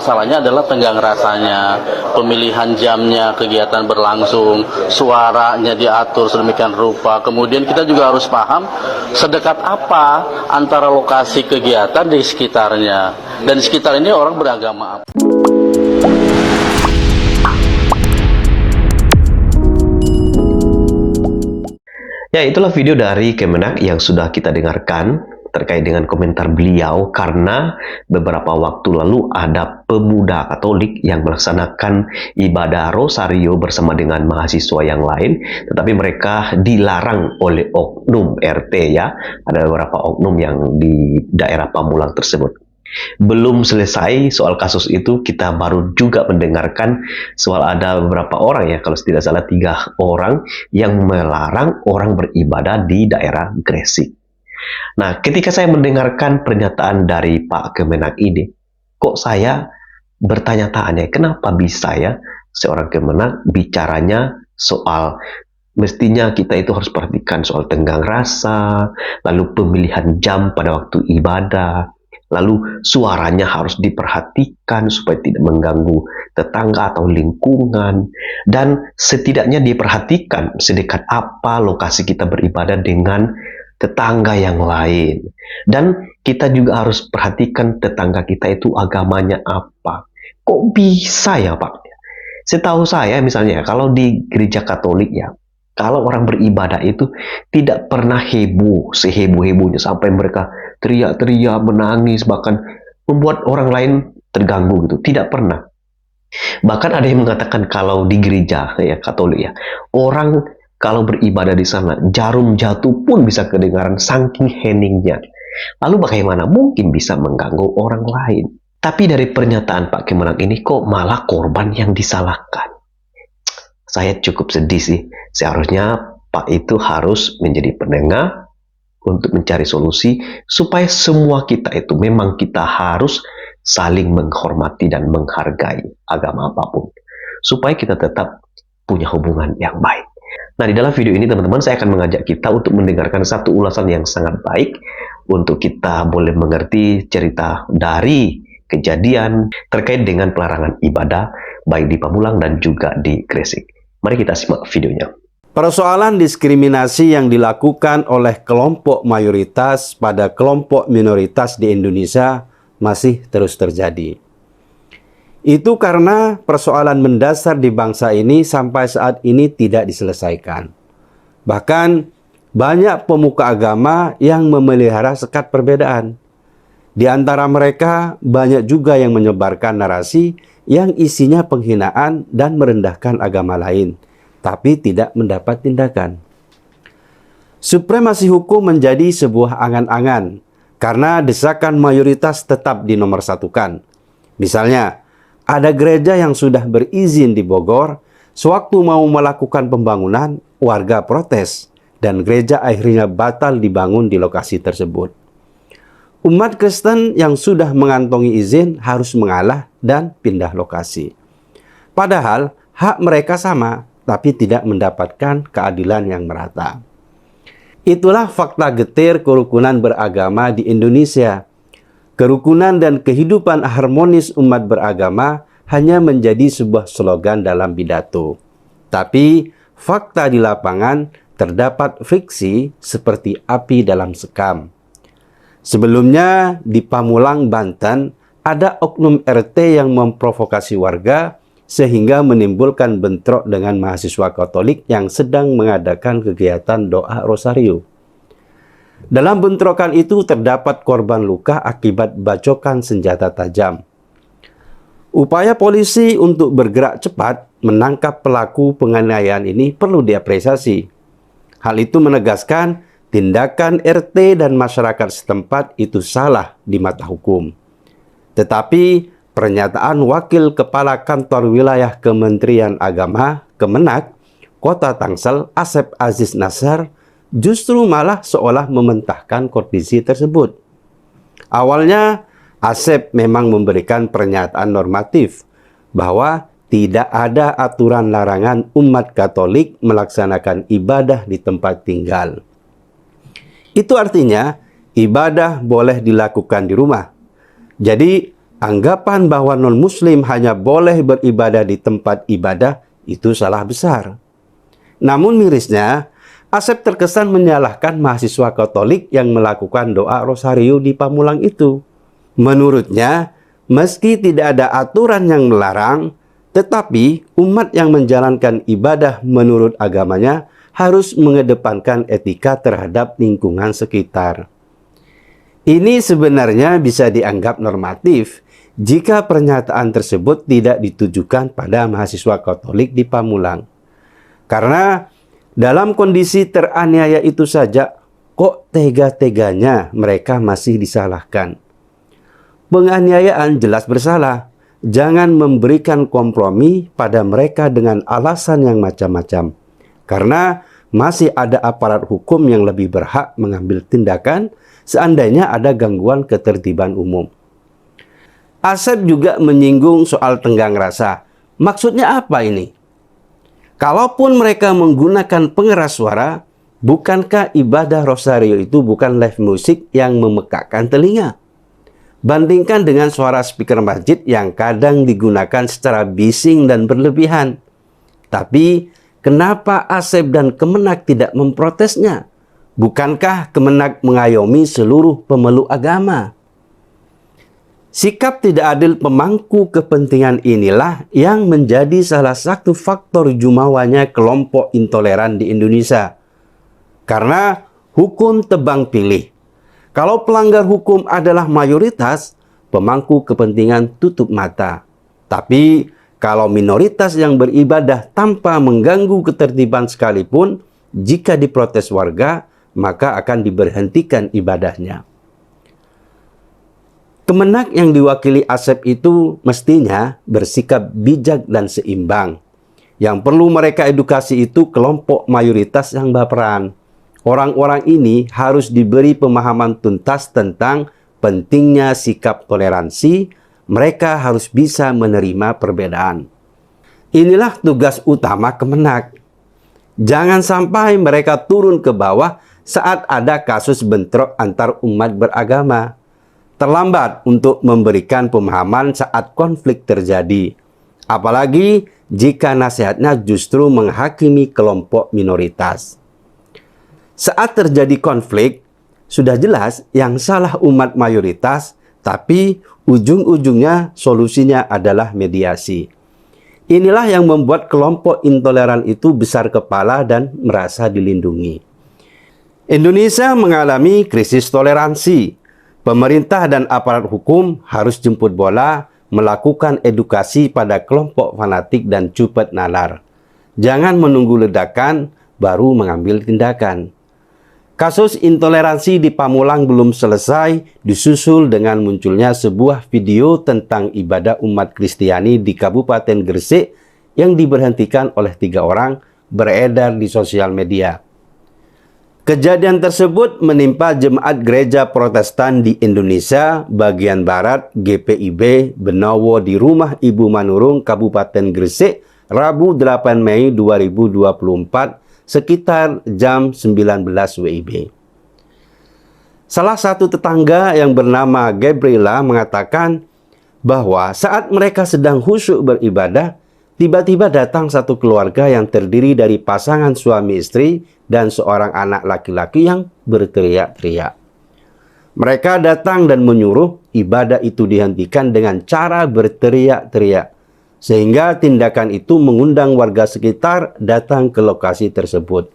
masalahnya adalah tenggang rasanya, pemilihan jamnya, kegiatan berlangsung, suaranya diatur sedemikian rupa. Kemudian kita juga harus paham sedekat apa antara lokasi kegiatan di sekitarnya. Dan di sekitar ini orang beragama apa. Ya, itulah video dari Kemenak yang sudah kita dengarkan terkait dengan komentar beliau, karena beberapa waktu lalu ada pemuda Katolik yang melaksanakan ibadah Rosario bersama dengan mahasiswa yang lain, tetapi mereka dilarang oleh oknum RT ya. Ada beberapa oknum yang di daerah Pamulang tersebut. Belum selesai soal kasus itu, kita baru juga mendengarkan soal ada beberapa orang ya, kalau tidak salah 3 orang yang melarang orang beribadah di daerah Gresik. Nah, ketika saya mendengarkan pernyataan dari Pak Kemenak ini, kok saya bertanya-tanya, kenapa bisa ya seorang Kemenak bicaranya soal mestinya kita itu harus perhatikan soal tenggang rasa, lalu pemilihan jam pada waktu ibadah, lalu suaranya harus diperhatikan supaya tidak mengganggu tetangga atau lingkungan, dan setidaknya diperhatikan sedekat apa lokasi kita beribadah dengan tetangga yang lain. Dan kita juga harus perhatikan tetangga kita itu agamanya apa. Kok bisa ya Pak? Setahu saya misalnya kalau di gereja Katolik ya, kalau orang beribadah itu tidak pernah heboh, seheboh-hebohnya sampai mereka teriak-teriak, menangis, bahkan membuat orang lain terganggu gitu. Tidak pernah. Bahkan ada yang mengatakan kalau di gereja ya Katolik ya, orang kalau beribadah di sana, jarum jatuh pun bisa kedengaran saking heningnya. Lalu bagaimana mungkin bisa mengganggu orang lain? Tapi dari pernyataan Pak Kemenak ini kok malah korban yang disalahkan. Saya cukup sedih sih. Seharusnya Pak itu harus menjadi penengah untuk mencari solusi supaya semua kita itu memang kita harus saling menghormati dan menghargai agama apapun. Supaya kita tetap punya hubungan yang baik. Nah, di dalam video ini teman-teman saya akan mengajak kita untuk mendengarkan satu ulasan yang sangat baik untuk kita boleh mengerti cerita dari kejadian terkait dengan pelarangan ibadah baik di Pamulang dan juga di Gresik. Mari kita simak videonya. Persoalan diskriminasi yang dilakukan oleh kelompok mayoritas pada kelompok minoritas di Indonesia masih terus terjadi. Itu karena persoalan mendasar di bangsa ini sampai saat ini tidak diselesaikan. Bahkan banyak pemuka agama yang memelihara sekat perbedaan. Di antara mereka banyak juga yang menyebarkan narasi yang isinya penghinaan dan merendahkan agama lain, tapi tidak mendapat tindakan. Supremasi hukum menjadi sebuah angan-angan karena desakan mayoritas tetap dinomorsatukan. Misalnya, ada gereja yang sudah berizin di Bogor, sewaktu mau melakukan pembangunan, warga protes, dan gereja akhirnya batal dibangun di lokasi tersebut. Umat Kristen yang sudah mengantongi izin harus mengalah dan pindah lokasi. Padahal hak mereka sama, tapi tidak mendapatkan keadilan yang merata. Itulah fakta getir kerukunan beragama di Indonesia. Kerukunan dan kehidupan harmonis umat beragama hanya menjadi sebuah slogan dalam pidato. Tapi fakta di lapangan terdapat friksi seperti api dalam sekam. Sebelumnya di Pamulang, Banten, ada oknum RT yang memprovokasi warga sehingga menimbulkan bentrok dengan mahasiswa Katolik yang sedang mengadakan kegiatan doa Rosario. Dalam bentrokan itu terdapat korban luka akibat bacokan senjata tajam. Upaya polisi untuk bergerak cepat menangkap pelaku penganiayaan ini perlu diapresiasi. Hal itu menegaskan tindakan RT dan masyarakat setempat itu salah di mata hukum. Tetapi pernyataan Wakil Kepala Kantor Wilayah Kementerian Agama, Kemenak, Kota Tangsel, Asep Aziz Nasar, justru malah seolah mementahkan kondisi tersebut. Awalnya, Asep memang memberikan pernyataan normatif bahwa tidak ada aturan larangan umat Katolik melaksanakan ibadah di tempat tinggal. Itu artinya ibadah boleh dilakukan di rumah. Jadi anggapan bahwa non-muslim hanya boleh beribadah di tempat ibadah itu salah besar. Namun mirisnya, Asep terkesan menyalahkan mahasiswa Katolik yang melakukan doa rosario di Pamulang itu. Menurutnya, meski tidak ada aturan yang melarang, tetapi umat yang menjalankan ibadah menurut agamanya harus mengedepankan etika terhadap lingkungan sekitar. Ini sebenarnya bisa dianggap normatif jika pernyataan tersebut tidak ditujukan pada mahasiswa Katolik di Pamulang. Karena dalam kondisi teraniaya itu saja, kok tega-teganya mereka masih disalahkan. Penganiayaan jelas bersalah. Jangan memberikan kompromi pada mereka dengan alasan yang macam-macam. Karena masih ada aparat hukum yang lebih berhak mengambil tindakan seandainya ada gangguan ketertiban umum. Asep juga menyinggung soal tenggang rasa. Maksudnya apa ini? Kalaupun mereka menggunakan pengeras suara, bukankah ibadah rosario itu bukan live musik yang memekakkan telinga? Bandingkan dengan suara speaker masjid yang kadang digunakan secara bising dan berlebihan. Tapi, kenapa Asep dan Kemenak tidak memprotesnya? Bukankah Kemenak mengayomi seluruh pemeluk agama? Sikap tidak adil pemangku kepentingan inilah yang menjadi salah satu faktor jumawanya kelompok intoleran di Indonesia. Karena hukum tebang pilih. Kalau pelanggar hukum adalah mayoritas, pemangku kepentingan tutup mata. Tapi kalau minoritas yang beribadah tanpa mengganggu ketertiban sekalipun, jika diprotes warga, maka akan diberhentikan ibadahnya. Kemenak yang diwakili Asep itu mestinya bersikap bijak dan seimbang. Yang perlu mereka edukasi itu kelompok mayoritas yang baperan. Orang-orang ini harus diberi pemahaman tuntas tentang pentingnya sikap toleransi. Mereka harus bisa menerima perbedaan. Inilah tugas utama Kemenak. Jangan sampai mereka turun ke bawah saat ada kasus bentrok antar umat beragama. Terlambat untuk memberikan pemahaman saat konflik terjadi. Apalagi jika nasihatnya justru menghakimi kelompok minoritas. Saat terjadi konflik, sudah jelas yang salah umat mayoritas, tapi ujung-ujungnya solusinya adalah mediasi. Inilah yang membuat kelompok intoleran itu besar kepala dan merasa dilindungi. Indonesia mengalami krisis toleransi. Pemerintah dan aparat hukum harus jemput bola melakukan edukasi pada kelompok fanatik dan cupet nalar. Jangan menunggu ledakan baru mengambil tindakan. Kasus intoleransi di Pamulang belum selesai disusul dengan munculnya sebuah video tentang ibadah umat Kristiani di Kabupaten Gresik yang diberhentikan oleh 3 orang beredar di sosial media. Kejadian tersebut menimpa Jemaat Gereja Protestan di Indonesia bagian Barat GPIB Benowo di Rumah Ibu Manurung Kabupaten Gresik Rabu 8 Mei 2024 sekitar jam 19 WIB. Salah satu tetangga yang bernama Gabriela mengatakan bahwa saat mereka sedang khusyuk beribadah, tiba-tiba datang satu keluarga yang terdiri dari pasangan suami istri dan seorang anak laki-laki yang berteriak-teriak. Mereka datang dan menyuruh ibadah itu dihentikan dengan cara berteriak-teriak. Sehingga tindakan itu mengundang warga sekitar datang ke lokasi tersebut.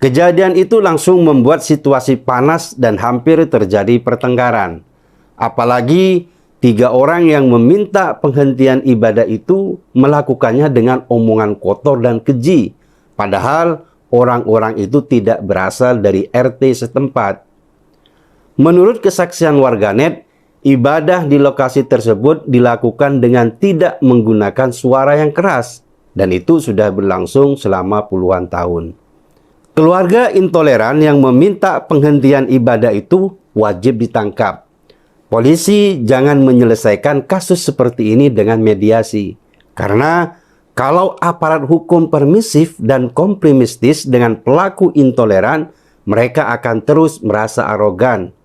Kejadian itu langsung membuat situasi panas dan hampir terjadi pertengkaran. Apalagi 3 orang yang meminta penghentian ibadah itu melakukannya dengan omongan kotor dan keji. Padahal orang-orang itu tidak berasal dari RT setempat. Menurut kesaksian warganet, ibadah di lokasi tersebut dilakukan dengan tidak menggunakan suara yang keras. Dan itu sudah berlangsung selama puluhan tahun. Keluarga intoleran yang meminta penghentian ibadah itu wajib ditangkap. Polisi jangan menyelesaikan kasus seperti ini dengan mediasi. Karena kalau aparat hukum permisif dan kompromistis dengan pelaku intoleran, mereka akan terus merasa arogan.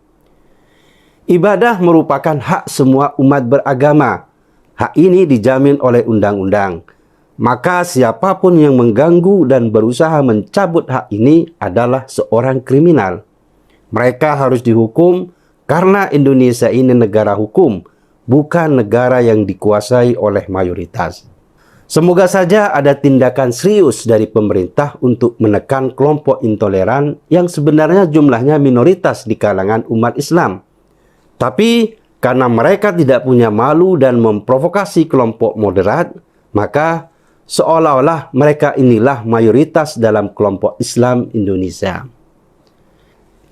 Ibadah merupakan hak semua umat beragama. Hak ini dijamin oleh undang-undang. Maka siapapun yang mengganggu dan berusaha mencabut hak ini adalah seorang kriminal. Mereka harus dihukum karena Indonesia ini negara hukum, bukan negara yang dikuasai oleh mayoritas. Semoga saja ada tindakan serius dari pemerintah untuk menekan kelompok intoleran yang sebenarnya jumlahnya minoritas di kalangan umat Islam. Tapi karena mereka tidak punya malu dan memprovokasi kelompok moderat, maka seolah-olah mereka inilah mayoritas dalam kelompok Islam Indonesia.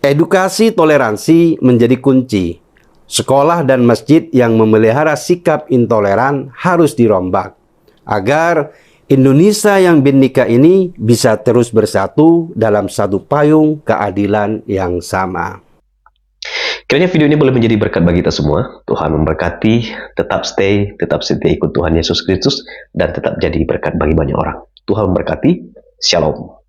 Edukasi toleransi menjadi kunci. Sekolah dan masjid yang memelihara sikap intoleran harus dirombak agar Indonesia yang bhinneka ini bisa terus bersatu dalam satu payung keadilan yang sama. Kiranya video ini boleh menjadi berkat bagi kita semua. Tuhan memberkati, tetap setia ikut Tuhan Yesus Kristus, dan tetap jadi berkat bagi banyak orang. Tuhan memberkati. Shalom.